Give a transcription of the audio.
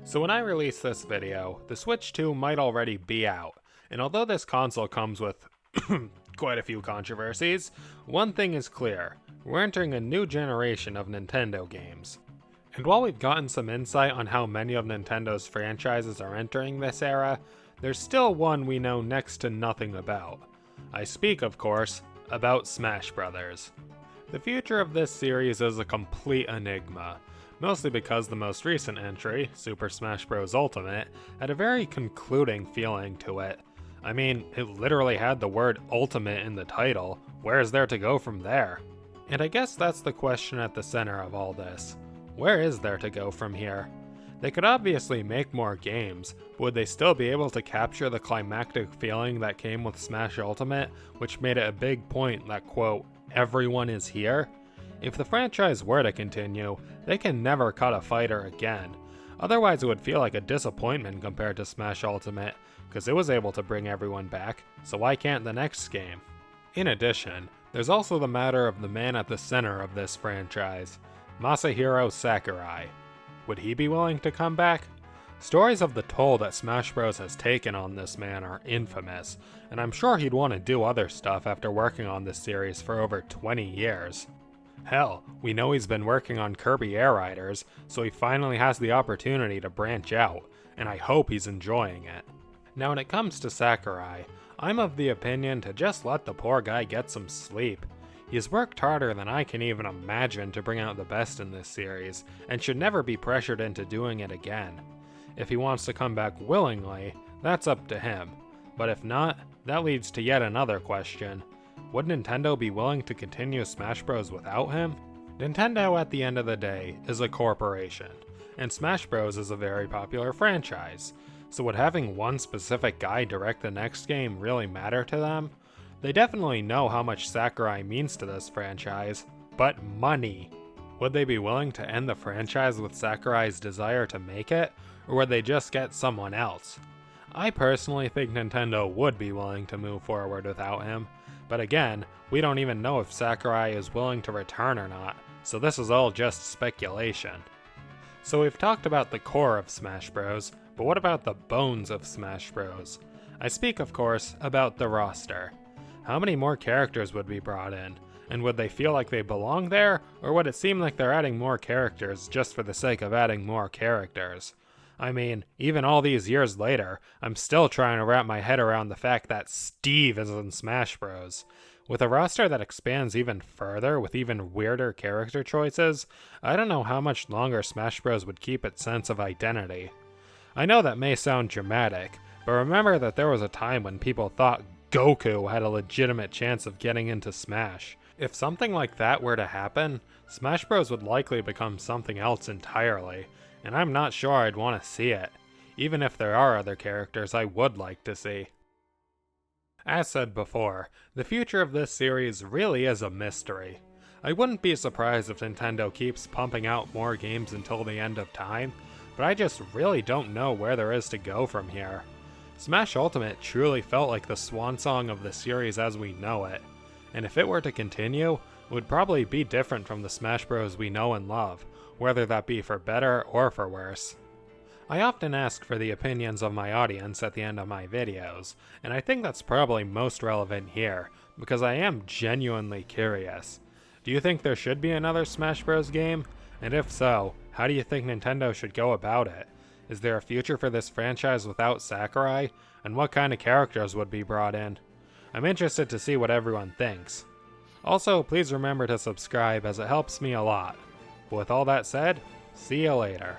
So when I release this video, the Switch 2 might already be out, and although this console comes with quite a few controversies, one thing is clear: we're entering a new generation of Nintendo games. And while we've gotten some insight on how many of Nintendo's franchises are entering this era, there's still one we know next to nothing about. I speak, of course, about Smash Bros. The future of this series is a complete enigma, mostly because the most recent entry, Super Smash Bros. Ultimate, had a very concluding feeling to it. I mean, it literally had the word Ultimate in the title. Where is there to go from there? And I guess that's the question at the center of all this. Where is there to go from here? They could obviously make more games, but would they still be able to capture the climactic feeling that came with Smash Ultimate, which made it a big point that, quote, everyone is here? If the franchise were to continue, they can never cut a fighter again. Otherwise it would feel like a disappointment compared to Smash Ultimate, because it was able to bring everyone back, so why can't the next game? In addition, there's also the matter of the man at the center of this franchise, Masahiro Sakurai. Would he be willing to come back? Stories of the toll that Smash Bros. Has taken on this man are infamous, and I'm sure he'd want to do other stuff after working on this series for over 20 years. Hell, we know he's been working on Kirby Air Riders, so he finally has the opportunity to branch out, and I hope he's enjoying it. Now when it comes to Sakurai, I'm of the opinion to just let the poor guy get some sleep. He's worked harder than I can even imagine to bring out the best in this series, and should never be pressured into doing it again. If he wants to come back willingly, that's up to him. But if not, that leads to yet another question. Would Nintendo be willing to continue Smash Bros. Without him? Nintendo, at the end of the day, is a corporation, and Smash Bros. Is a very popular franchise. So would having one specific guy direct the next game really matter to them? They definitely know how much Sakurai means to this franchise, but money. Would they be willing to end the franchise with Sakurai's desire to make it, or would they just get someone else? I personally think Nintendo would be willing to move forward without him, but again, we don't even know if Sakurai is willing to return or not, so this is all just speculation. So we've talked about the core of Smash Bros, but what about the bones of Smash Bros? I speak, of course, about the roster. How many more characters would be brought in? And would they feel like they belong there, or would it seem like they're adding more characters just for the sake of adding more characters? I mean, even all these years later, I'm still trying to wrap my head around the fact that Steve is in Smash Bros. With a roster that expands even further with even weirder character choices, I don't know how much longer Smash Bros. Would keep its sense of identity. I know that may sound dramatic, but remember that there was a time when people thought Goku had a legitimate chance of getting into Smash. If something like that were to happen, Smash Bros. Would likely become something else entirely, and I'm not sure I'd want to see it, even if there are other characters I would like to see. As said before, the future of this series really is a mystery. I wouldn't be surprised if Nintendo keeps pumping out more games until the end of time, but I just really don't know where there is to go from here. Smash Ultimate truly felt like the swan song of the series as we know it, and if it were to continue, it would probably be different from the Smash Bros. We know and love, whether that be for better or for worse. I often ask for the opinions of my audience at the end of my videos, and I think that's probably most relevant here, because I am genuinely curious. Do you think there should be another Smash Bros. Game? And if so, how do you think Nintendo should go about it? Is there a future for this franchise without Sakurai? And what kind of characters would be brought in? I'm interested to see what everyone thinks. Also, please remember to subscribe as it helps me a lot. But with all that said, see you later.